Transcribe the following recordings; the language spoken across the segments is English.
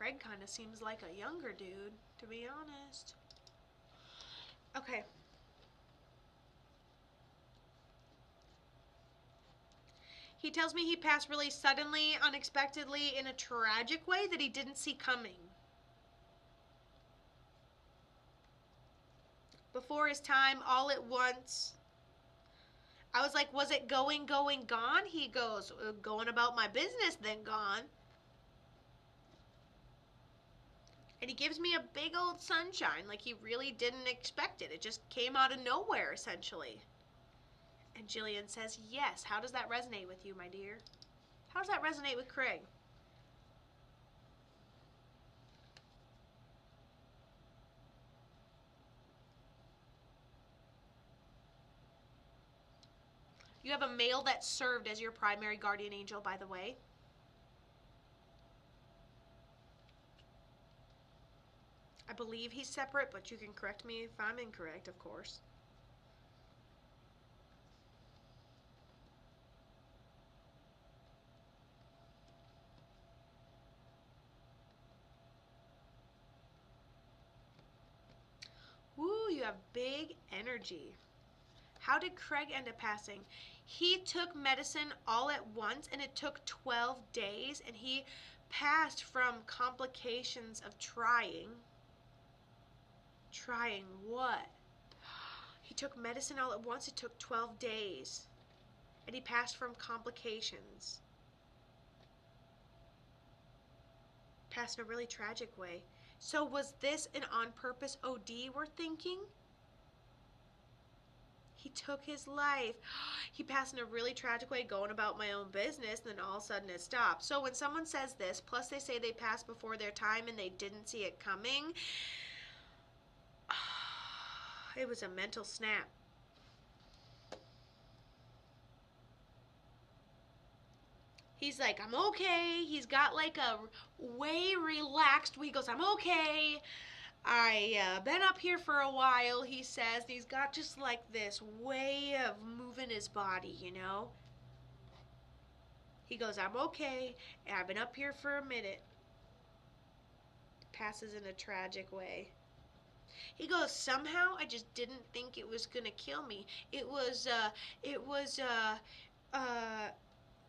Craig kind of seems like a younger dude, to be honest. Okay. He tells me he passed really suddenly, unexpectedly, in a tragic way that he didn't see coming. Before his time, all at once. I was like, was it going, gone? He goes, going about my business, then gone. And he gives me a big old sunshine, like he really didn't expect it. It just came out of nowhere, essentially. And Jillian says, yes. How does that resonate with you, my dear? How does that resonate with Craig? You have a male that served as your primary guardian angel, by the way. I believe he's separate, but you can correct me if I'm incorrect, of course. Woo, you have big energy. How did Craig end up passing? He took medicine all at once, and it took 12 days, and he passed from complications of trying. Trying what? He took medicine all at once. It took 12 days, and he passed from complications. Passed in a really tragic way. So was this an on-purpose OD we're thinking? He took his life. He passed in a really tragic way, going about my own business, and then all of a sudden it stopped. So when someone says this, plus they say they passed before their time and they didn't see it coming, it was a mental snap. He's like, I'm okay. He's got like a way relaxed, he goes, I'm okay. I been up here for a while, he says. And he's got just like this way of moving his body, you know. He goes, I'm okay, and I've been up here for a minute. Passes in a tragic way. He goes, somehow I just didn't think it was gonna kill me. It was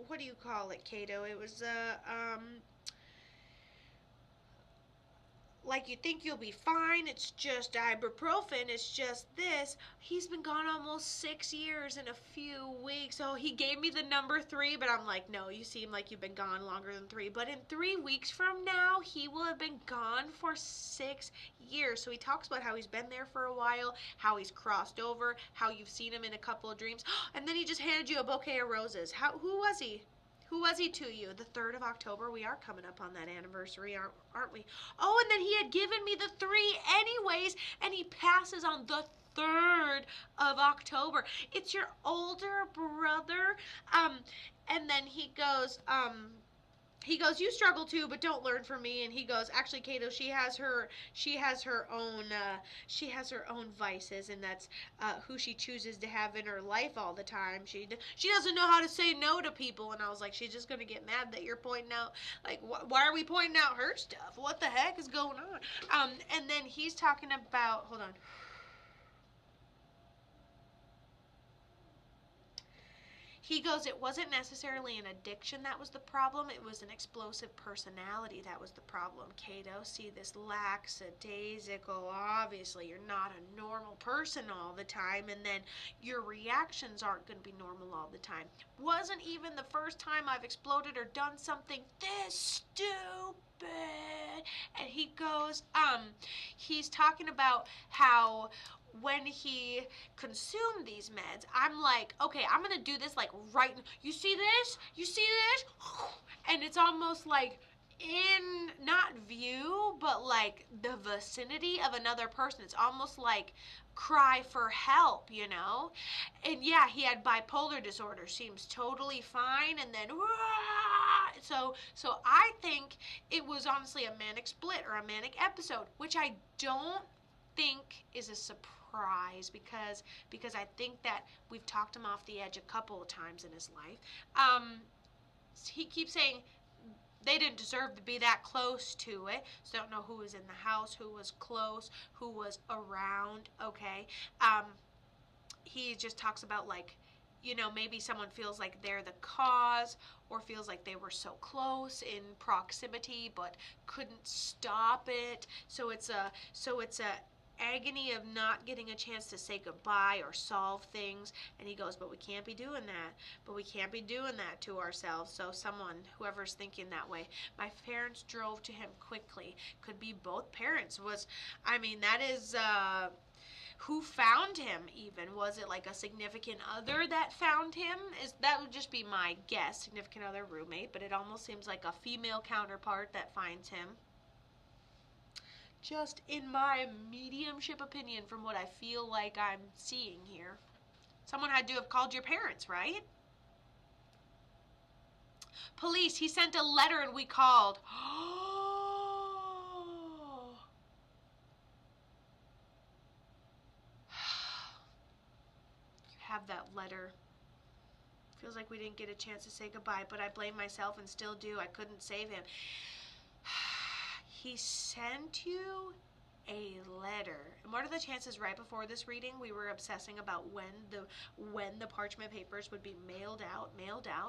what do you call it, Kato? It was like you think you'll be fine. It's just ibuprofen. It's just this. He's been gone almost 6 years in a few weeks. Oh, he gave me the number 3, but I'm like, no, you seem like you've been gone longer than 3. But in 3 weeks from now, he will have been gone for 6 years. So he talks about how he's been there for a while, how he's crossed over, how you've seen him in a couple of dreams. And then he just handed you a bouquet of roses. Who was he? Who was he to you? The 3rd of October? We are coming up on that anniversary, aren't we? Oh, and then he had given me the 3 anyways, and he passes on the 3rd of October. It's your older brother. And then he goes, you struggle too, but don't learn from me. And he goes, actually, Kato, she has her own vices, and that's who she chooses to have in her life all the time. She doesn't know how to say no to people. And I was like, she's just gonna get mad that you're pointing out, like, why are we pointing out her stuff? What the heck is going on? And then he's talking about, hold on. He goes, it wasn't necessarily an addiction that was the problem. It was an explosive personality that was the problem. Kato, see, this lackadaisical, obviously you're not a normal person all the time, and then your reactions aren't going to be normal all the time. Wasn't even the first time I've exploded or done something this stupid. And he goes, he's talking about how when he consumed these meds, I'm like, okay, I'm gonna do this like right. You see this? You see this? And it's almost like in not view, but like the vicinity of another person. It's almost like cry for help, you know? And yeah, he had bipolar disorder, seems totally fine, and then so I think it was honestly a manic split or a manic episode, which I don't think is a surprise because I think that we've talked him off the edge a couple of times in his life. He keeps saying They didn't deserve to be that close to it. So don't know who was in the house, who was close, who was around, okay? He just talks about, like, maybe someone feels like they're the cause, or feels like they were so close in proximity but couldn't stop it. So it's a agony of not getting a chance to say goodbye or solve things. And he goes, but we can't be doing that. But we can't be doing that to ourselves. So whoever's thinking that way, my parents drove to him quickly. Could be both parents. That is, who found him even? Was it like a significant other that found him? That would just be my guess. Significant other, roommate, but it almost seems like a female counterpart that finds him. Just in my mediumship opinion, from what I feel like I'm seeing here. Someone had to have called your parents, right? Police, he sent a letter and we called. You have that letter. Feels like we didn't get a chance to say goodbye, but I blame myself and still do. I couldn't save him. He sent you a letter. And what are the chances? Right before this reading, we were obsessing about when the parchment papers would be mailed out.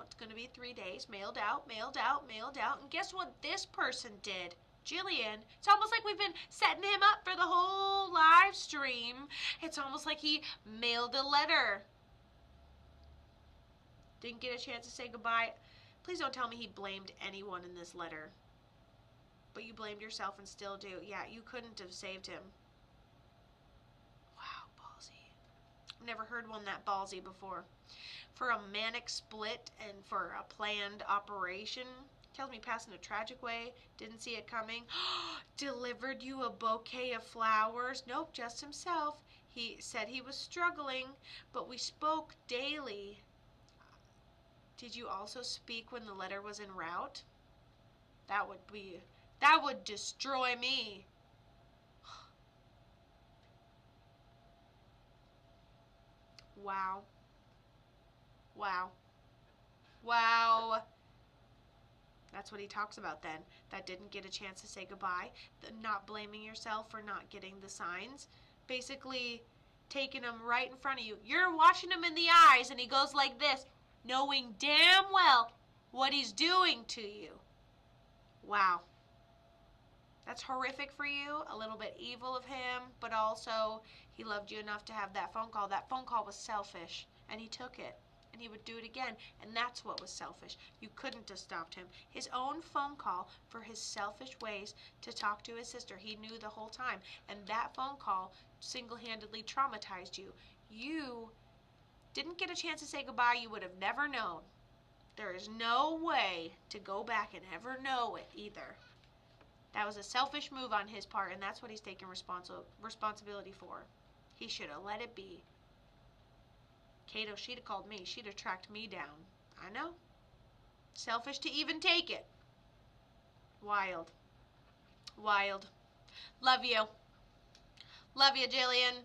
It's going to be 3 days. Mailed out. And guess what this person did? Gillian. It's almost like we've been setting him up for the whole live stream. It's almost like he mailed a letter. Didn't get a chance to say goodbye. Please don't tell me he blamed anyone in this letter. But you blamed yourself and still do. Yeah, you couldn't have saved him. Wow, ballsy. I've never heard one that ballsy before. For a manic split and for a planned operation. Tells me passed in a tragic way. Didn't see it coming. Delivered you a bouquet of flowers. Nope, just himself. He said he was struggling, but we spoke daily. Did you also speak when the letter was en route? That would destroy me. Wow. That's what he talks about then. That didn't get a chance to say goodbye. The not blaming yourself for not getting the signs. Basically taking them right in front of you. You're watching him in the eyes and he goes like this, knowing damn well what he's doing to you. Wow. That's horrific for you, a little bit evil of him, but also he loved you enough to have that phone call. That phone call was selfish, and he took it, and he would do it again, and that's what was selfish. You couldn't have stopped him. His own phone call for his selfish ways to talk to his sister, he knew the whole time, and that phone call single-handedly traumatized you. You didn't get a chance to say goodbye. You would have never known. There is no way to go back and ever know it either. That was a selfish move on his part, and that's what he's taking responsibility for. He should have let it be. Kato, she'd have called me. She'd have tracked me down. I know. Selfish to even take it. Wild. Love you. Love you, Jillian.